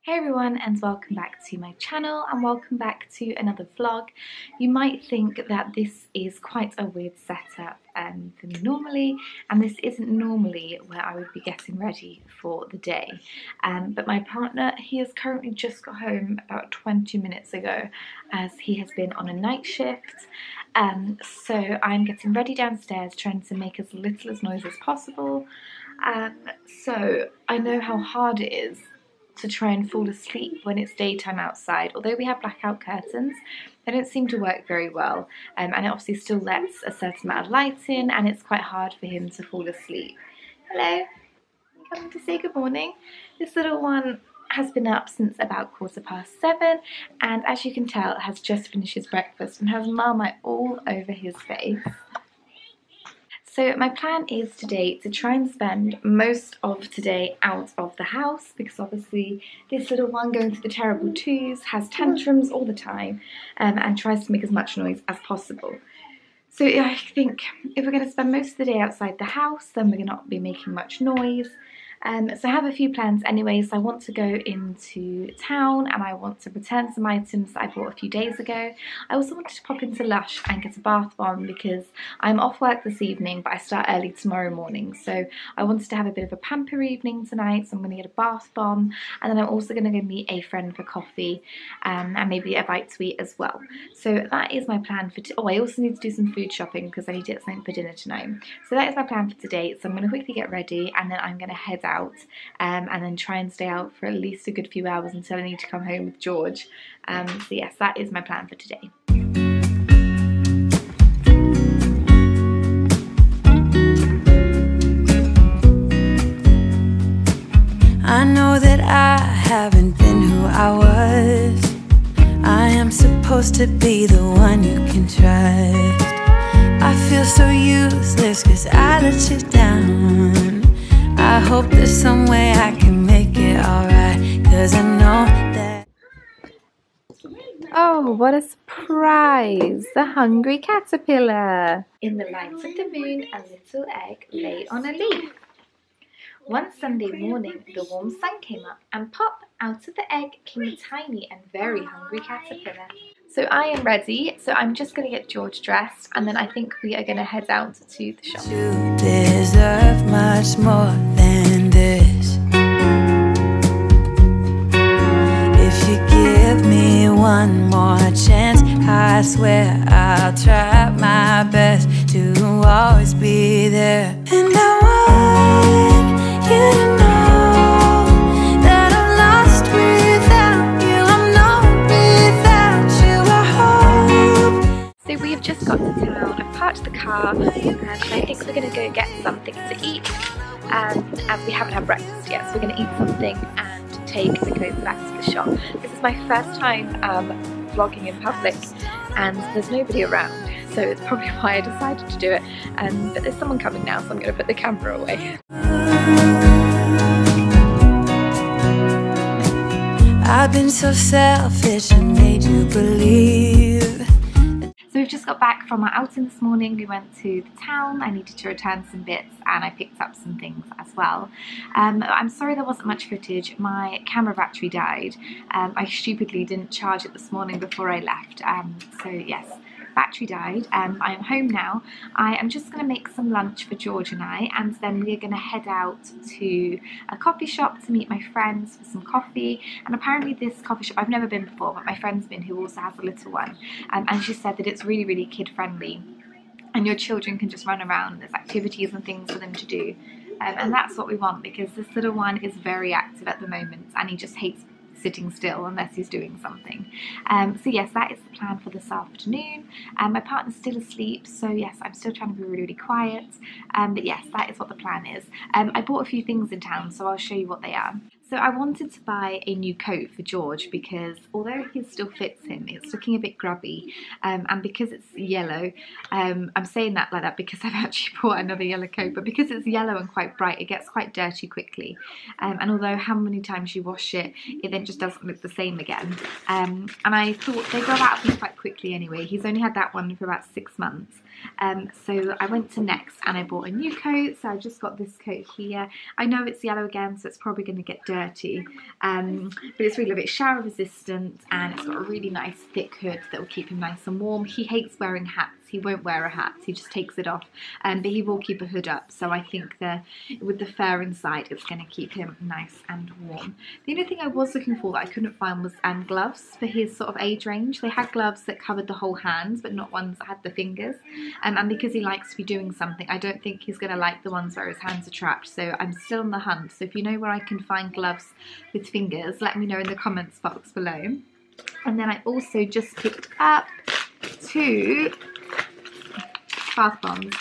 Hey everyone, and welcome back to my channel and welcome back to another vlog. You might think that this is quite a weird setup for me normally, and this isn't normally where I would be getting ready for the day. But my partner, he has currently just got home about 20 minutes ago as he has been on a night shift. So I'm getting ready downstairs, trying to make as little as noise as possible. So I know how hard it is to try and fall asleep when it's daytime outside. Although we have blackout curtains, they don't seem to work very well, and it obviously still lets a certain amount of light in, and it's quite hard for him to fall asleep. Hello, you coming to say good morning? This little one has been up since about 7:15, and as you can tell has just finished his breakfast and has Marmite all over his face. So my plan is today to try and spend most of today out of the house, because obviously this little one going through the terrible twos has tantrums all the time and tries to make as much noise as possible. So I think if we're going to spend most of the day outside the house, then we're going to not be making much noise. So I have a few plans anyway. So I want to go into town and I want to return some items that I bought a few days ago. I also wanted to pop into Lush and get a bath bomb because I'm off work this evening, but I start early tomorrow morning. So I wanted to have a bit of a pamper evening tonight, so I'm going to get a bath bomb, and then I'm also going to go meet a friend for coffee and maybe a bite to eat as well. So that is my plan for oh, I also need to do some food shopping because I need to get something for dinner tonight. So that is my plan for today. So I'm going to quickly get ready and then I'm going to head out and then try and stay out for at least a good few hours until I need to come home with George. So yes, that is my plan for today. I know that I haven't been who I was. I am supposed to be the one you can trust. I feel so useless cause I let you down. I hope there's some way I can make it alright, cause I know that. Oh, what a surprise! The hungry caterpillar! In the light of the moon, a little egg lay on a leaf. One Sunday morning, the warm sun came up, and pop, out of the egg came a tiny and very hungry caterpillar. So I am ready, so I'm just going to get George dressed, and then I think we are going to head out to the shop. You deserve much more than this. If you give me one more chance, I swear I'll try my best to always be there. And I want you to know that I'm lost without you. I'm not without you. I hope. So we have just got to town. I've parked the car and I think we're going to go get something to eat as we haven't had breakfast yet. So we're going to eat something and take the clothes back to the shop. This is my first time vlogging in public and there's nobody around, so it's probably why I decided to do it. But there's someone coming now, so I'm going to put the camera away. I've been so selfish and made you believe. So we've just got back from our outing this morning. We went to the town. I needed to return some bits and I picked up some things as well. I'm sorry there wasn't much footage. My camera battery died. I stupidly didn't charge it this morning before I left. So yes, battery died. I am home now. I am just going to make some lunch for George and I, and then we are going to head out to a coffee shop to meet my friends for some coffee. And apparently this coffee shop, I've never been before, but my friend's been, who also has a little one, and she said that it's really, really kid friendly and your children can just run around. There's activities and things for them to do, and that's what we want, because this little one is very active at the moment and he just hates sitting still unless he's doing something. So yes, that is the plan for this afternoon. My partner's still asleep, so yes, I'm still trying to be really, really quiet. But yes, that is what the plan is. I bought a few things in town, so I'll show you what they are. So I wanted to buy a new coat for George because although he still fits him, it's looking a bit grubby, and because it's yellow, I'm saying that like that because I've actually bought another yellow coat, but because it's yellow and quite bright, it gets quite dirty quickly, and although how many times you wash it, it then just doesn't look the same again, and I thought they grow out of me quite quickly anyway. He's only had that one for about 6 months. So I went to Next and I bought a new coat, so I just got this coat here. I know it's yellow again, so it's probably going to get dirty dirty, but it's really lovely. It's shower resistant, and it's got a really nice thick hood that will keep him nice and warm. He hates wearing hats. He won't wear a hat, he just takes it off, but he will keep a hood up, so I think with the fur inside it's going to keep him nice and warm. The only thing I was looking for that I couldn't find was gloves for his sort of age range. They had gloves that covered the whole hands, but not ones that had the fingers, and because he likes to be doing something, I don't think he's going to like the ones where his hands are trapped, so I'm still on the hunt. So if you know where I can find gloves with fingers, let me know in the comments box below. And then I also just picked up 2 bath bombs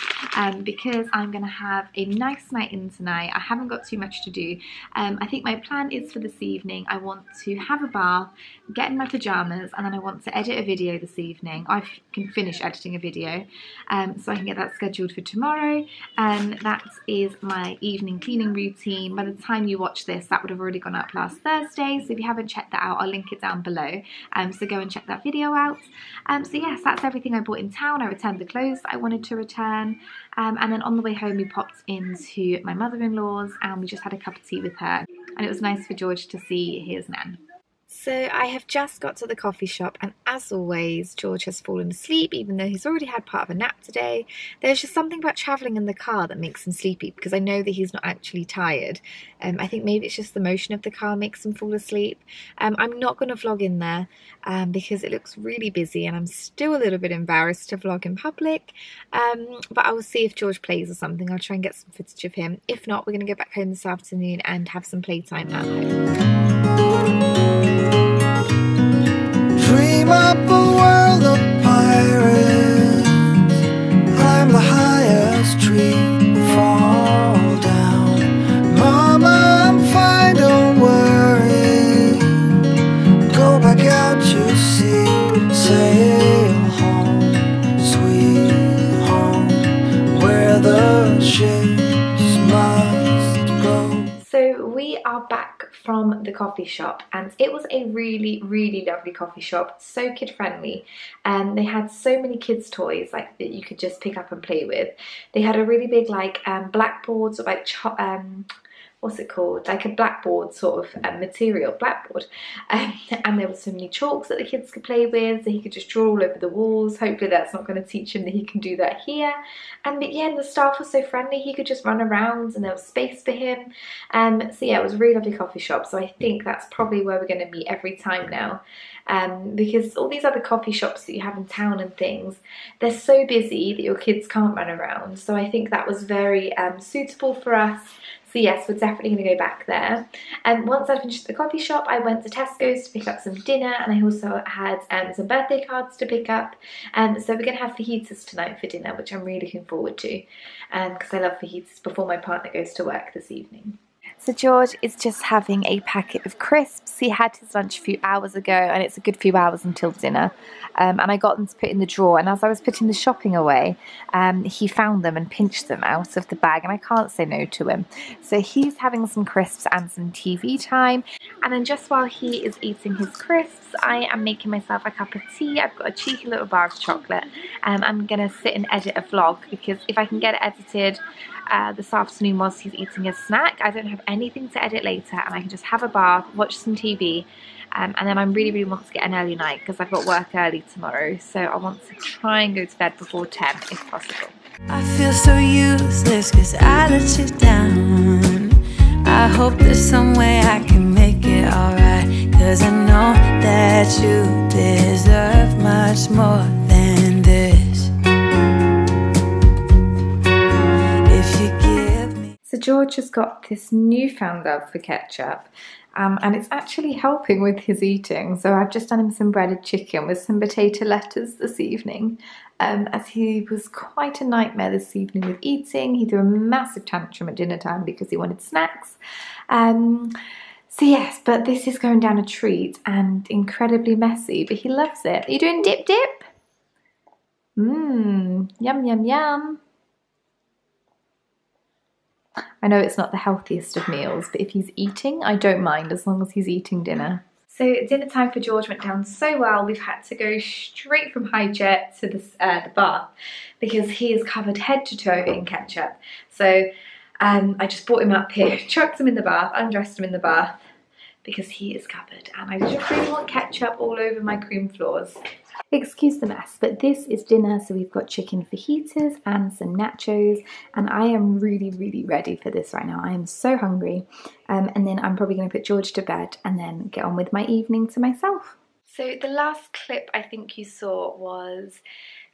because I'm going to have a nice night in tonight. I haven't got too much to do. I think my plan is for this evening, I want to have a bath, get in my pyjamas, and then I want to edit a video this evening. I can finish editing a video, so I can get that scheduled for tomorrow. That is my evening cleaning routine. By the time you watch this, that would have already gone up last Thursday, so if you haven't checked that out, I'll link it down below, so go and check that video out. So yes, that's everything I bought in town. I returned the clothes that I wanted to return, and then on the way home we popped into my mother-in-law's and we just had a cup of tea with her, and it was nice for George to see his nan. So I have just got to the coffee shop, and as always George has fallen asleep even though he's already had part of a nap today. There's just something about travelling in the car that makes him sleepy, because I know that he's not actually tired. I think maybe it's just the motion of the car makes him fall asleep. I'm not going to vlog in there because it looks really busy and I'm still a little bit embarrassed to vlog in public, but I will see if George plays or something. I'll try and get some footage of him. If not, we're going to go back home this afternoon and have some playtime at home. Dream up a world of pirates, climb the highest tree, fall down. Mama, I'm fine, don't worry. Go back out to sea, sail home, sweet home, where the ships must go. So we are back from the coffee shop, and it was a really lovely coffee shop, so kid friendly. They had so many kids toys like that you could just pick up and play with. They had a really big like blackboards, or like what's it called, like a blackboard sort of material, blackboard, and there were so many chalks that the kids could play with, so he could just draw all over the walls. Hopefully that's not going to teach him that he can do that here. But yeah, and the staff was so friendly, he could just run around and there was space for him. So yeah, it was a really lovely coffee shop, so I think that's probably where we're going to meet every time now, because all these other coffee shops that you have in town and things, they're so busy that your kids can't run around, so I think that was very suitable for us. So yes, we're definitely going to go back there. And once I finished the coffee shop, I went to Tesco's to pick up some dinner, and I also had some birthday cards to pick up. So we're going to have fajitas tonight for dinner, which I'm really looking forward to, because I love fajitas before my partner goes to work this evening. So George is just having a packet of crisps. He had his lunch a few hours ago, and it's a good few hours until dinner. And I got them to put in the drawer, and as I was putting the shopping away, he found them and pinched them out of the bag, and I can't say no to him. So he's having some crisps and some TV time. And then just while he is eating his crisps, I am making myself a cup of tea. I've got a cheeky little bar of chocolate. I'm going to sit and edit a vlog, because if I can get it edited this afternoon whilst he's eating his snack, I don't have anything to edit later, and I can just have a bath, watch some TV, and then I really want to get an early night because I've got work early tomorrow, so I want to try and go to bed before 10 if possible. I feel so useless cause I let you down. I hope there's some way I can make it alright, cause I know that you deserve much more than this. If you give me... So George has got this newfound love for ketchup, and it's actually helping with his eating. So I've just done him some breaded chicken with some potato lettuce this evening, as he was quite a nightmare this evening with eating. He threw a massive tantrum at dinner time because he wanted snacks. So yes, but this is going down a treat and incredibly messy, but he loves it. Are you doing dip dip? Mmm, yum yum yum. I know it's not the healthiest of meals, but if he's eating, I don't mind as long as he's eating dinner. So dinner time for George went down so well, we've had to go straight from high jet to the bath because he is covered head to toe in ketchup. So I just brought him up here, chucked him in the bath, undressed him in the bath, because he is covered and I just really want ketchup all over my cream floors. Excuse the mess, but this is dinner. So we've got chicken fajitas and some nachos, and I am really ready for this right now. I am so hungry. And then I'm probably going to put George to bed and then get on with my evening to myself. So the last clip I think you saw was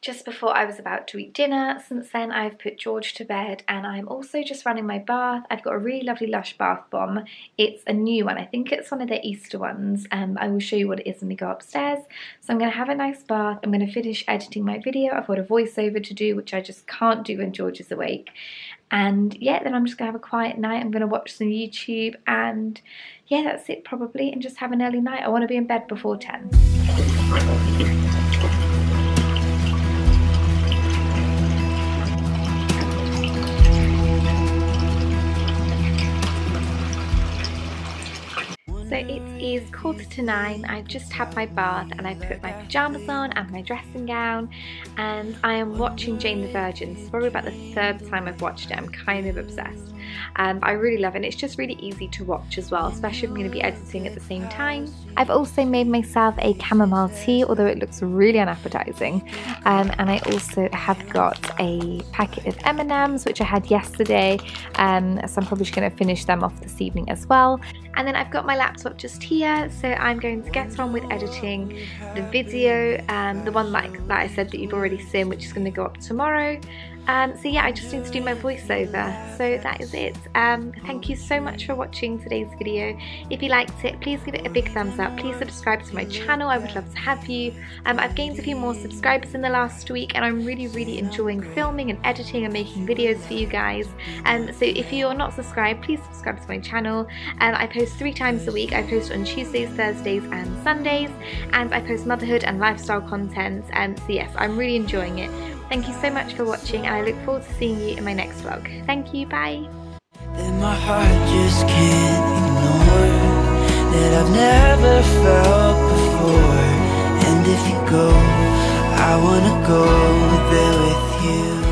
just before I was about to eat dinner. Since then I've put George to bed and I'm also just running my bath. I've got a really lovely Lush bath bomb. It's a new one. I think it's one of their Easter ones. I will show you what it is when we go upstairs. So I'm going to have a nice bath. I'm going to finish editing my video. I've got a voiceover to do, which I just can't do when George is awake. And yeah, then I'm just going to have a quiet night. I'm going to watch some YouTube and yeah, that's it probably, and just have an early night. I want to be in bed before 10. So it is 8:45. I've just had my bath and I put my pyjamas on and my dressing gown, and I am watching Jane the Virgin. It's probably about the 3rd time I've watched it. I'm kind of obsessed. I really love it, and it's just really easy to watch as well, especially if I'm going to be editing at the same time. I've also made myself a chamomile tea, although it looks really unappetizing. And I also have got a packet of M&Ms, which I had yesterday, so I'm probably just going to finish them off this evening as well. And then I've got my laptop just here, so I'm going to get on with editing the video, the one that I said that you've already seen, which is going to go up tomorrow. So yeah, I just need to do my voiceover, so that is it. Thank you so much for watching today's video. If you liked it, please give it a big thumbs up. Please subscribe to my channel. I would love to have you. I've gained a few more subscribers in the last week, and I'm really enjoying filming and editing and making videos for you guys. So if you're not subscribed, please subscribe to my channel. I post 3 times a week. I post on Tuesdays, Thursdays and Sundays, and I post motherhood and lifestyle content. So yes, I'm really enjoying it. Thank you so much for watching, and I look forward to seeing you in my next vlog. Thank you, bye! That my heart just can't ignore, that I've never felt before. And if you go, I wanna go there with you.